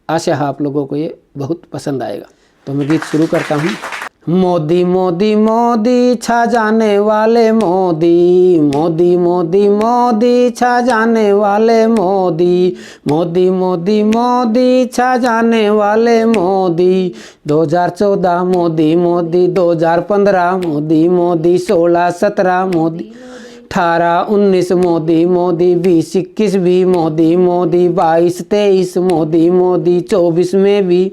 आशा है आप लोगों को ये बहुत पसंद आएगा। तो मैं गीत शुरू करता हूँ। मोदी मोदी मोदी छा जाने वाले मोदी, मोदी मोदी मोदी छा जाने वाले मोदी, मोदी मोदी मोदी छा जाने वाले मोदी। 2014 मोदी मोदी, 2015 मोदी मोदी, 16-17 मोदी, 18-19 मोदी मोदी, 20-21 भी मोदी मोदी, 22-23 मोदी मोदी, 24 में भी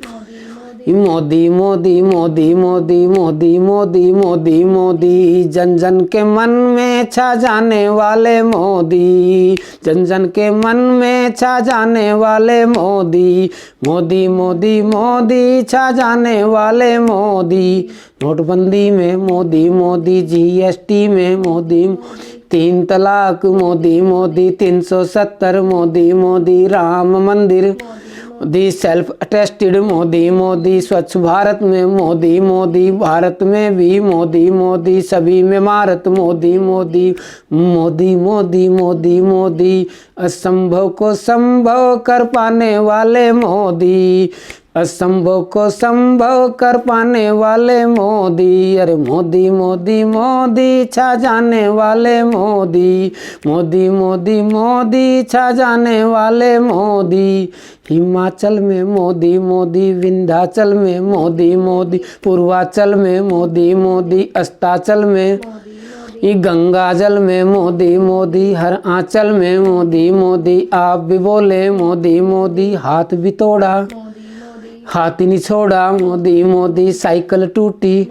मोदी मोदी मोदी मोदी मोदी मोदी मोदी मोदी। जन जन के मन में छा जाने वाले मोदी, जन जन के मन में छा जाने वाले मोदी, मोदी मोदी मोदी छा जाने वाले मोदी। नोटबंदी में मोदी मोदी, GST में मोदी, 3 तलाक मोदी मोदी, 370 मोदी मोदी, राम मंदिर मोदी, सेल्फ अटेस्टेड मोदी मोदी, स्वच्छ भारत में मोदी मोदी, भारत में भी मोदी मोदी, सभी में भारत मोदी मोदी, मोदी मोदी मोदी मोदी। असंभव को संभव कर पाने वाले मोदी, असंभव को संभव कर पाने वाले मोदी। अरे मोदी मोदी मोदी छा जाने वाले मोदी, मोदी मोदी मोदी छा जाने वाले मोदी। हिमाचल में मोदी मोदी, विंध्याचल में मोदी मोदी, पूर्वांचल में मोदी मोदी, अस्ताचल में, गंगाजल में मोदी मोदी, हर आंचल में मोदी मोदी। आप भी बोले मोदी मोदी, हाथ भी तोड़ा हाथ ही नहीं छोड़ा मोदी मोदी। साइकिल टूटी,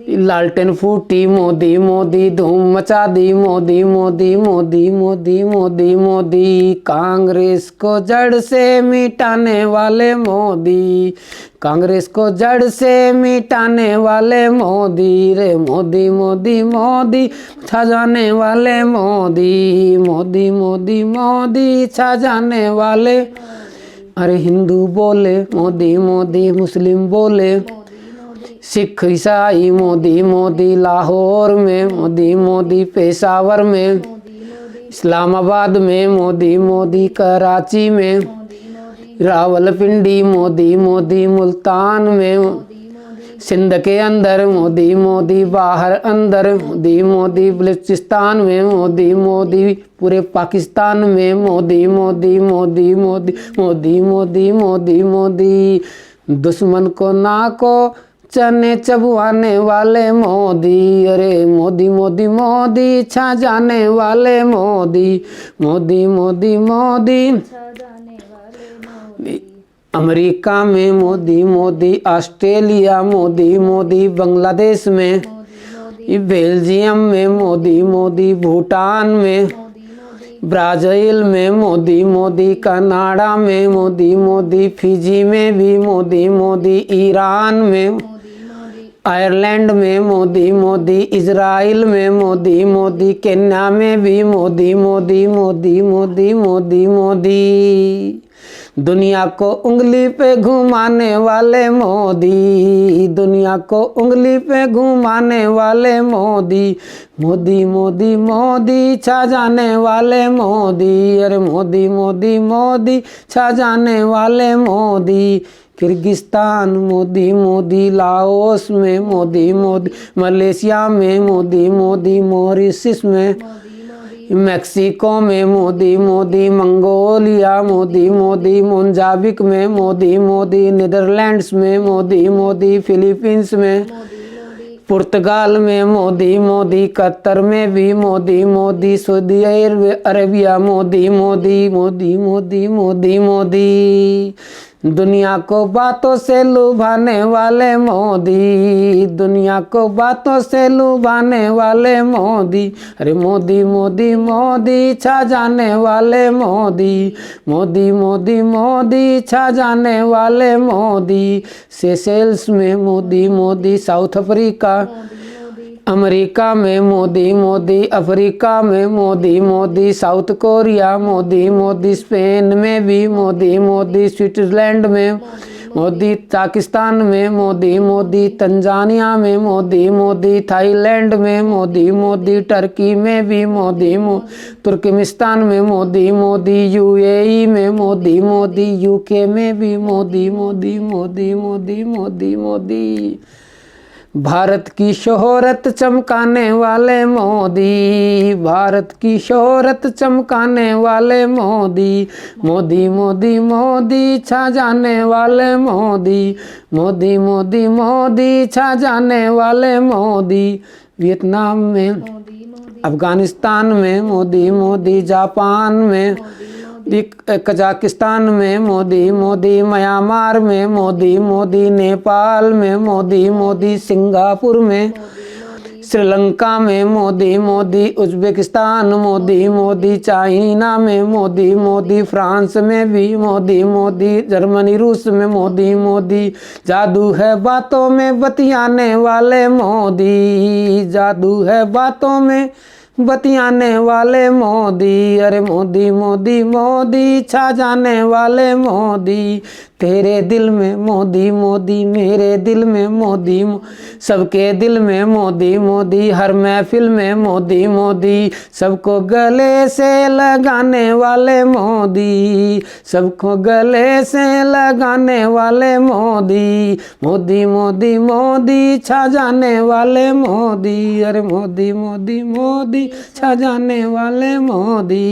लालटेन फूटी मोदी मोदी, धूम मचा दी मोदी मोदी मोदी मोदी मोदी मोदी। कांग्रेस को जड़ से मिटाने वाले मोदी, कांग्रेस को जड़ से मिटाने वाले मोदी। रे मोदी मोदी मोदी छा जाने वाले मोदी, मोदी मोदी मोदी छा जाने वाले। अरे हिंदू बोले मोदी मोदी, मुस्लिम बोले, सिख ईसाई मोदी मोदी, लाहौर में मोदी मोदी, पेशावर में, इस्लामाबाद में मोदी मोदी, कराची में, रावलपिंडी मोदी मोदी, मुल्तान में, सिंध के अंदर मोदी मोदी, बाहर अंदर मोदी मोदी, बलूचिस्तान में मोदी मोदी, पूरे पाकिस्तान में मोदी मोदी मोदी मोदी मोदी मोदी मोदी मोदी। दुश्मन को नाको चने चबवाने वाले मोदी। अरे मोदी मोदी मोदी छा जाने वाले मोदी, मोदी मोदी मोदी। अमेरिका में मोदी मोदी, ऑस्ट्रेलिया मोदी मोदी, बांग्लादेश में, बेल्जियम में मोदी मोदी, भूटान में, ब्राज़ील में मोदी मोदी, कनाडा में मोदी मोदी, फिजी में भी मोदी मोदी, ईरान में, आयरलैंड में मोदी मोदी, इजराइल में मोदी मोदी, केन्या में भी मोदी मोदी मोदी मोदी मोदी मोदी। दुनिया को उंगली पे घुमाने वाले मोदी, दुनिया को उंगली पे घुमाने वाले मोदी, मोदी मोदी मोदी छा जाने वाले मोदी। अरे मोदी मोदी मोदी छा जाने वाले मोदी। किर्गिस्तान मोदी मोदी, लाओस में मोदी मोदी, मलेशिया में मोदी मोदी, मॉरिशस में, मैक्सिको में मोदी मोदी, मंगोलिया मोदी मोदी, मोजाम्बिक में मोदी मोदी, नीदरलैंड्स में मोदी मोदी, फिलीपींस में, पुर्तगाल में मोदी मोदी, कतर में भी मोदी मोदी, सऊदी अरेबिया मोदी मोदी मोदी मोदी मोदी मोदी। दुनिया को बातों से लुभाने वाले मोदी, दुनिया को बातों से लुभाने वाले मोदी। अरे मोदी मोदी मोदी छा जाने वाले मोदी, मोदी मोदी मोदी छा जाने वाले मोदी। सेशेल्स में Modi Modi, south Africa, America में मोदी मोदी, अफ्रीका में Modi Modi, south Korea Modi Modi, Spain में भी मोदी मोदी, स्विट्जरलैंड में मोदी पाकिस्तान में मोदी मोदी, तंजानिया में मोदी मोदी, थाईलैंड में मोदी मोदी, टर्की में भी मोदी तुर्कमेनिस्तान में मोदी मोदी, यूएई में मोदी मोदी, यूके में भी मोदी मोदी मोदी मोदी मोदी मोदी। भारत की शोहरत चमकाने वाले मोदी, भारत की शोहरत चमकाने वाले मोदी, मोदी मोदी मोदी छा जाने वाले मोदी, मोदी मोदी मोदी छा जाने वाले मोदी। वियतनाम में, अफगानिस्तान में मोदी मोदी, जापान में, कजाकिस्तान में मोदी मोदी, म्यांमार में मोदी मोदी, नेपाल में मोदी मोदी, सिंगापुर में, श्रीलंका में मोदी मोदी, उज्बेकिस्तान मोदी मोदी, चाइना में मोदी मोदी, फ्रांस में भी मोदी मोदी, जर्मनी रूस में मोदी मोदी। जादू है बातों में बतियाने वाले मोदी, जादू है बातों में बतियाने वाले मोदी। अरे मोदी मोदी मोदी छा जाने वाले मोदी, तेरे दिल में मोदी मोदी, मेरे दिल में मोदी सबके दिल में मोदी मोदी, हर महफिल में मोदी मोदी, सबको गले से लगाने वाले मोदी, सबको गले से लगाने वाले मोदी, मोदी मोदी मोदी छा जाने वाले मोदी। अरे मोदी मोदी मोदी छा जाने वाले मोदी।